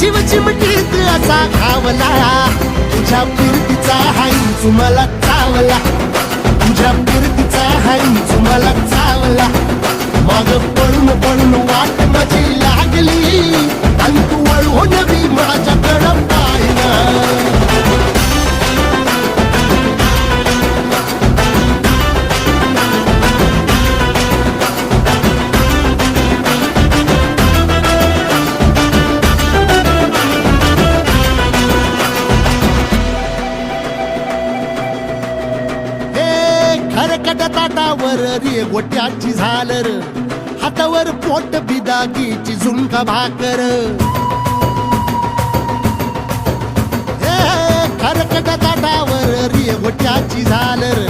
जीव चिमटीत असा घावला, तुझ्या फिरतीचा हाईच मला चावला, तुझ्या फिरतीचा हाईच मला चावला. माग पळून पळून वाट माझी लागली, आणि तू वळून बी माझ्याकडं पाहिना. खरकट ताटावर रे गोट्याची झालर, हातावर पोट बिदागीची झुणका भाकर. खरकट ताटावर रे गोट्याची झालर,